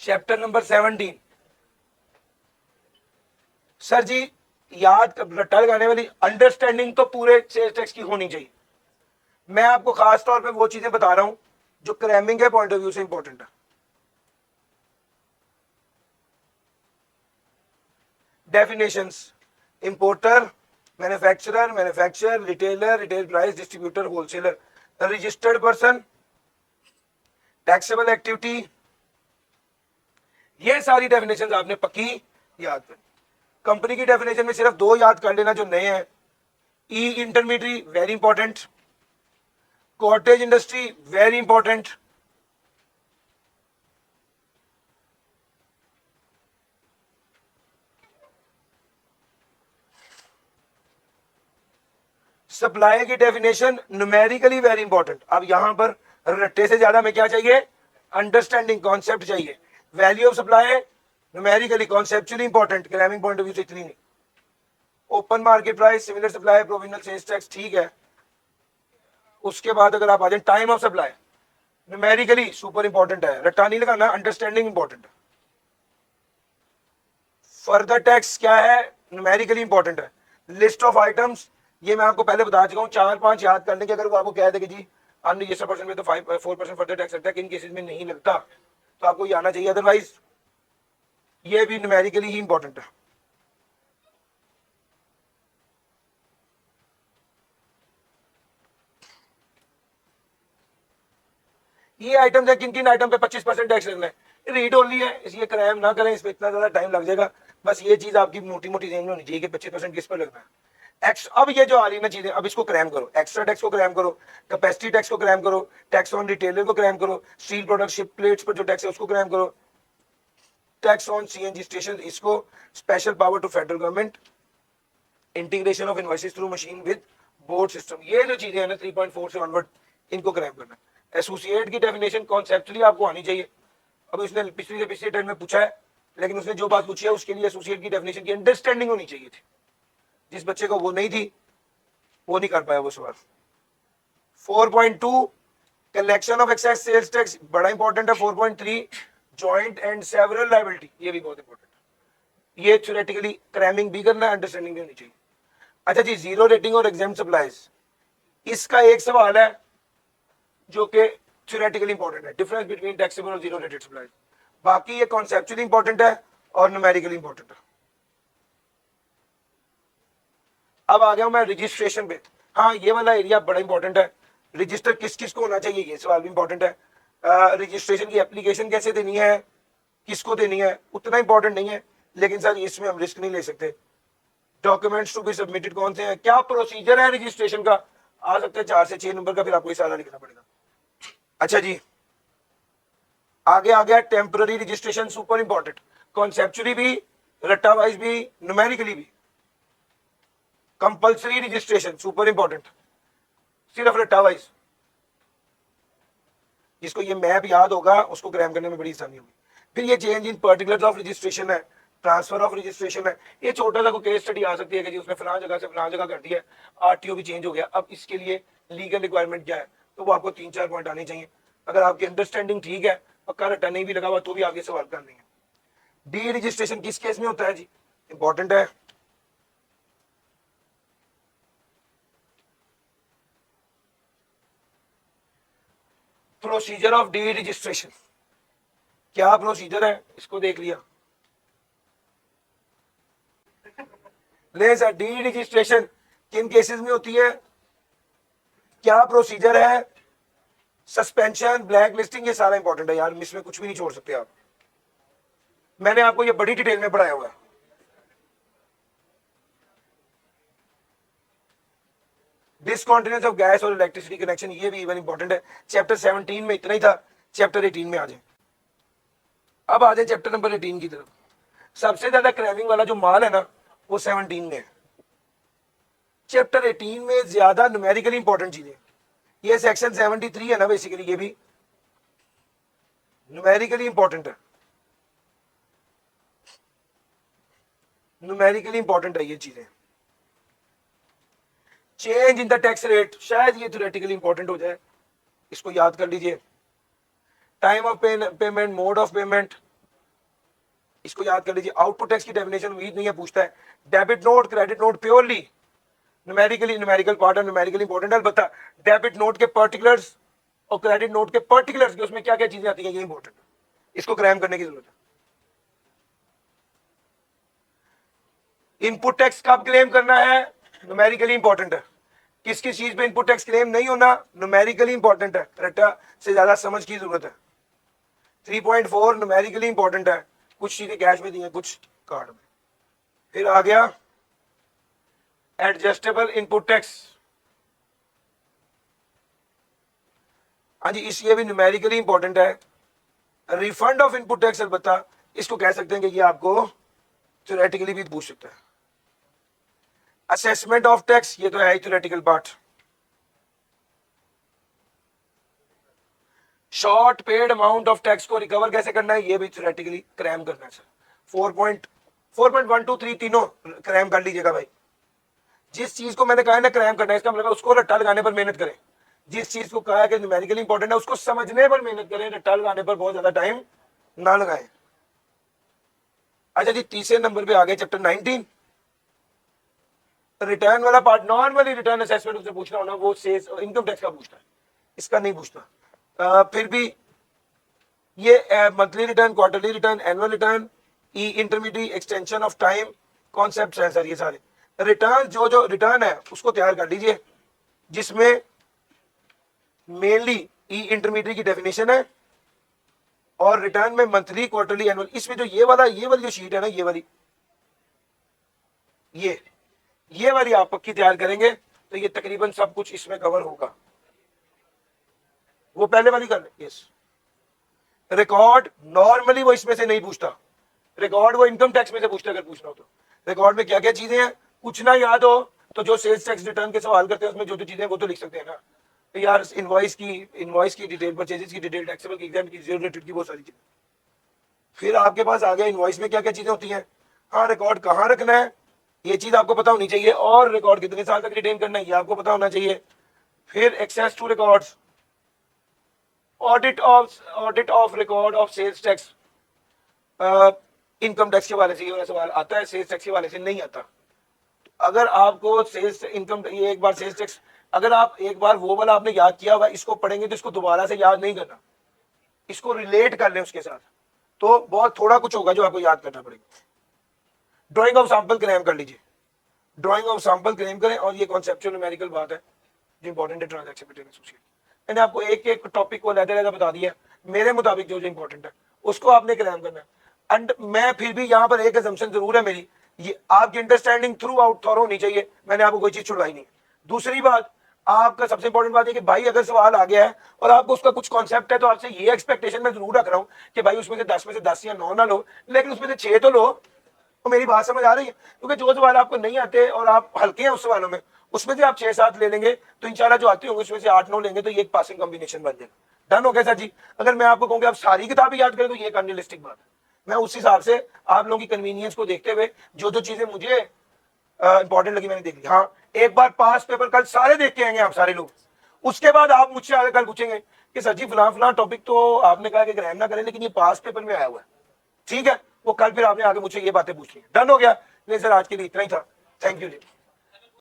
Chapter number 17। Sir जी याद रट्टा लगाने वाली अंडरस्टैंडिंग तो पूरे सेल्स टैक्स की होनी चाहिए। मैं आपको खास तौर पे वो चीजें बता रहा हूं जो क्रैमिंग के पॉइंट ऑफ व्यू से इंपॉर्टेंट है। Definitions: importer, manufacturer, manufacturer, retailer, retail price, distributor, wholesaler, registered person, taxable activity. ये सारी डेफिनेशंस आपने पक्की याद करनी। कंपनी की डेफिनेशन में सिर्फ दो याद कर लेना जो नए हैं। ई intermediary very important, cottage industry very important, supply की डेफिनेशन न्यूमेरिकली वेरी इंपॉर्टेंट। अब यहां पर रट्टे से ज्यादा में क्या चाहिए? अंडरस्टैंडिंग कॉन्सेप्ट चाहिए। Value of supply numerically conceptually important, cramming point of view से इतनी नहीं। Open market price, similar supply, provisional sales tax ठीक है। उसके बाद अगर आप आ जाए time of supply, numerically super important है, रट्टा नहीं लगाना, अंडरस्टैंडिंग इंपॉर्टेंट है। फर्दर टैक्स क्या है? न्यूमेरिकली इंपॉर्टेंट है। लिस्ट ऑफ आइटम्स ये मैं आपको पहले बता चुका हूँ, 4-5 याद करने के। अगर वो आपको कह दे कि जी अनरजिस्टर्ड पर्सन में तो 4% फर्दर टैक्स लगता है, किन केसेस में नहीं लगता, तो आपको ये आना चाहिए। अदरवाइज ये भी न्यूमेरिकली ही इंपॉर्टेंट है। ये आइटम्स है, किन किन आइटम पे 25% टैक्स लगना है। रीड ओनली है, इसलिए क्रैम ना करें, इसमें इतना ज्यादा टाइम लग जाएगा। बस ये चीज आपकी मोटी मोटी रेंज में होनी चाहिए कि 25% किस पर लगना है। अब ये जो आ रही है ना चीजें, अब इसको क्रैम करो। एक्स्ट्रा टैक्स को क्रैम करो, कैपेसिटी टैक्स को क्रैम करो, टैक्स ऑन रिटेलर को क्रैम करो, स्टील प्रोडक्ट शिप प्लेट्स पर जो टैक्स है उसको क्रैम करो, टैक्स ऑन सीएनजी स्टेशन इसको, special power to federal government, integration of invoices through machine with board system. ये जो चीजें हैं ना 3.4 से ऑनवर्ड, इनको क्रैम करना। एसोसिएट की डेफिनेशन कॉन्सेप्चुअली आपको आनी चाहिए। अब इसने पिछली से पिछले टर्म में पूछा है, लेकिन उसने जो बात पूछी है उसके लिए एसोसिएट की डेफिनेशन की अंडरस्टैंडिंग होनी चाहिए थी। जिस बच्चे को वो नहीं थी वो नहीं कर पाया वो सवाल। 4.2 collection of excise sales tax बड़ा इंपॉर्टेंट है। 4.3 जॉइंट एंड सेवरल लायबिलिटी, ये भी बहुत इंपॉर्टेंट है। ये थ्योरेटिकली क्रैमिंग भी करना है, अंडरस्टैंडिंग भी होनी चाहिए। अच्छा जी, जीरो रेटिंग और एग्जाम सप्लाईज, इसका एक सवाल है जो कि थ्योरेटिकली इंपॉर्टेंट है, डिफरेंस बिटवीन टैक्सेबल और जीरो रेटेड सप्लाईज। बाकी ये कॉन्सेप्चुअली इंपॉर्टेंट है और न्यूमेरिकली इंपॉर्टेंट है। अब आ गया हूं मैं रजिस्ट्रेशन पे। हाँ, ये वाला एरिया बड़ा इंपॉर्टेंट है। रजिस्टर किस किस को होना चाहिए, ये सवाल भी इंपॉर्टेंट है। रजिस्ट्रेशन की एप्लीकेशन कैसे देनी है, किसको देनी है, उतना इंपॉर्टेंट नहीं है, लेकिन सर इसमें हम रिस्क नहीं ले सकते। डॉक्यूमेंट्स टू बी सबमिटेड कौन से हैं, क्या प्रोसीजर है रजिस्ट्रेशन का, आ सकते हैं 4 से 6 नंबर का, फिर आपको सारा लिखना पड़ेगा। अच्छा जी, आगे आ गया temporary registration, super important, conceptually भी, रट्टा वाइज भी, न्यूमेरिकली भी। कंपल्सरी रजिस्ट्रेशन सुपर इंपॉर्टेंट, सिर्फ रट्टा वाइज। जिसको ये मैप याद होगा उसको क्रैम करने में बड़ी आसानी होगी। फिर ये change in particulars of registration है, ट्रांसफर ऑफ रजिस्ट्रेशन है। ये छोटा सा कोई केस स्टडी आ सकती है कि जी उसने फलां जगह से फलां जगह कर दिया, आरटीओ भी चेंज हो गया। अब इसके लिए लीगल रिक्वायरमेंट क्या है, तो वो आपको 3-4 पॉइंट आने चाहिए। अगर आपकी अंडरस्टैंडिंग ठीक है, पक्का रट्टा नहीं भी लगा हुआ, तो भी आगे सवाल कर लेंगे। डी रजिस्ट्रेशन किस केस में होता है जी, इंपॉर्टेंट है। प्रोसीजर ऑफ डी रजिस्ट्रेशन, क्या प्रोसीजर है इसको देख लिया। ले सर, डी रजिस्ट्रेशन किन केसेस में होती है, क्या प्रोसीजर है, सस्पेंशन, ब्लैक लिस्टिंग, ये सारा इंपॉर्टेंट है यार, इसमें कुछ भी नहीं छोड़ सकते आप। मैंने आपको ये बड़ी डिटेल में पढ़ाया हुआ है। डिसकॉन्टिन्यूस ऑफ गैस और इलेक्ट्रिसिटी कनेक्शन, ये भी इवन इंपॉर्टेंट है। चैप्टर 17 में इतना ही था, चैप्टर 18 में आ जाए। अब आ जाए चैप्टर नंबर 18 की तरफ। सबसे ज्यादा क्रैमिंग वाला जो माल है ना वो 17 में है। चैप्टर 18 में ज्यादा न्यूमेरिकली इंपॉर्टेंट चीजें, ये सेक्शन 73 है ना बेसिकली, ये भी न्यूमेरिकली इंपॉर्टेंट है। न्यूमेरिकली इंपॉर्टेंट है ये चीजें। Change in the tax rate, शायद ये थ्योरेटिकली इंपॉर्टेंट हो जाए, इसको याद कर लीजिए। Time of payment, mode of payment, इसको याद कर लीजिए। आउटपुट टैक्स की डेफिनेशन उम्मीद नहीं है पूछता है। Debit note, credit note purely numerically, numerical part और न्यूमेरिकली इंपॉर्टेंट है। बता डेबिट नोट के पर्टिकुलर्स और क्रेडिट नोट के पर्टिकुलर्स उसमें क्या क्या चीजें आती है, ये इंपॉर्टेंट है, इसको क्रैम करने की जरूरत है। इनपुट टैक्स कब क्लेम करना है, न्यूमेरिकली इंपॉर्टेंट है। किस किस चीज पे इनपुट टैक्स क्लेम नहीं होना, न्यूमेरिकली इंपॉर्टेंट है। रट्टा से ज्यादा समझ की जरूरत है। 3.4 न्यूमेरिकली इंपॉर्टेंट है, कुछ चीजें कैश में दी हैं, कुछ कार्ड में। फिर आ गया एडजस्टेबल इनपुट टैक्स। हाँ जी, इसलिए भी न्यूमेरिकली इंपॉर्टेंट है। रिफंड ऑफ इनपुट टैक्स अलबत्ता इसको कह सकते हैं कि ये आपको थ्योरेटिकली भी पूछ सकता है। असेसमेंट ऑफ टैक्स, ये तो है theoretical part. Short paid amount of tax को रिकवर कैसे करना है, ये भी थ्योरेटिकली क्रैम करना है सर। 4.123 तीनों क्रैम कर लीजिएगा भाई। जिस चीज को मैंने कहा है ना क्रैम करना है, इसका मतलब उसको रट्टा लगाने पर मेहनत करें। जिस चीज को कहा है कि न्यूमेरिकली इंपॉर्टेंट है, उसको समझने पर मेहनत करें, रट्टा लगाने पर बहुत ज्यादा टाइम ना लगाएं। अच्छा जी, तीसरे नंबर पे आ गए चैप्टर 19, रिटर्न वाला पार्ट। नॉर्मली रिटर्न असेसमेंट उससे पूछना होना, वो सेल्स इनकम टैक्स का पूछता है, इसका नहीं पूछता। फिर भी ये monthly return, quarterly return, annual return, E intermediate, extension of time concept है सर। ये सारे रिटर्न जो रिटर्न है उसको तैयार कर लीजिए, जिसमें मेनली ई इंटरमीडिएट की डेफिनेशन है और रिटर्न में मंथली, क्वार्टरली, एनुअल। इसमें जो ये वाली जो शीट है ना, ये वाली आप पक्की तैयार करेंगे तो ये तकरीबन सब कुछ इसमें कवर होगा। वो पहले वाली कर ले। यस, रिकॉर्ड नॉर्मली वो इसमें से नहीं पूछता, रिकॉर्ड वो इनकम टैक्स में से पूछता। अगर पूछना हो तो रिकॉर्ड में क्या क्या चीजें हैं, कुछ ना याद हो तो जो सेल्स टैक्स रिटर्न के सवाल करते हैं उसमें जो जो चीजें वो तो लिख सकते हैं ना तो यार। इनवॉइस की डिटेल, परचेजेस की डिटेल, टैक्सेबल की, एग्जाम की, जीरो रेटेड की, बहुत सारी चीजें। फिर आपके पास आ गया इनवॉइस में क्या क्या चीजें होती हैं। हाँ, रिकॉर्ड कहाँ रखना है ये चीज आपको पता होनी चाहिए, और रिकॉर्ड कितने साल तक रिटेन करना है ये आपको पता होना चाहिए। फिर access to records, audit of record of sales tax. Income tax के वाले से ये सवाल आता है, सेल्स टैक्स के वाले से नहीं आता। अगर आपको सेल्स इनकम, ये एक बार सेल्स टैक्स, अगर आप एक बार वो वाला आपने याद किया हुआ, इसको पढ़ेंगे तो इसको दोबारा से याद नहीं करना, इसको रिलेट कर लें उसके साथ, तो बहुत थोड़ा कुछ होगा जो आपको याद करना पड़ेगा। ड्राइंग ऑफ सैंपल क्लेम कर लीजिए, ड्राइंग ऑफ सैंपल क्लेम करें। और ये कॉन्सेप्चुअल न्यूमेरिकल बात है जो इंपॉर्टेंट है ट्रांजैक्शन बिटवीन एसोसिएट। मैंने आपको एक एक टॉपिक को लहदा बता दिया, मेरे मुताबिक जो जो इंपॉर्टेंट है उसको आपने क्लेम करना है। एंड मैं फिर भी यहाँ पर एक असम्पशन जरूर है मेरी, ये आपकी अंडरस्टैंडिंग थ्रू आउट थॉरो होनी चाहिए। मैंने आपको कोई चीज छुड़वाई नहीं। दूसरी बात, आपका सबसे इंपॉर्टेंट बात है कि भाई अगर सवाल आ गया है और आपको उसका कुछ कॉन्सेप्ट है तो आपसे ये एक्सपेक्टेशन मैं जरूर रख रहा हूँ कि भाई उसमें से 10 में से 10 या 9 ना लो, लेकिन उसमें से 6 तो लो। तो मेरी बात समझ आ रही है? क्योंकि जो सवाल आपको नहीं आते और आप हल्के हैं उस सवालों में, उसमें से आप 6-7 ले लेंगे तो इंशाल्लाह जो आते होंगे उसमें से 8-9 लेंगे तो ये एक पासिंग कॉम्बिनेशन बन जाएगा। डन हो गया सर जी? अगर मैं आपको कहूँ कि आप सारी किताबें याद करें तो ये एक अनरियलिस्टिक बात है। मैं उस हिसाब से आप लोगों की कन्वीनियंस को देखते हुए जो जो चीजें मुझे इंपॉर्टेंट लगी मैंने देख ली। हाँ, एक बार पास पेपर कल सारे देख के आएंगे आप सारे लोग, उसके बाद आप मुझसे आगे कल पूछेंगे कि सर जी फलां टॉपिक तो आपने कहा कि ग्रैम ना करें लेकिन ये पास पेपर में आया हुआ है। ठीक है, वो कल फिर आपने आगे मुझसे ये बातें पूछ ली। डन हो गया? नहीं सर, आज के लिए इतना ही था। Thank you ji.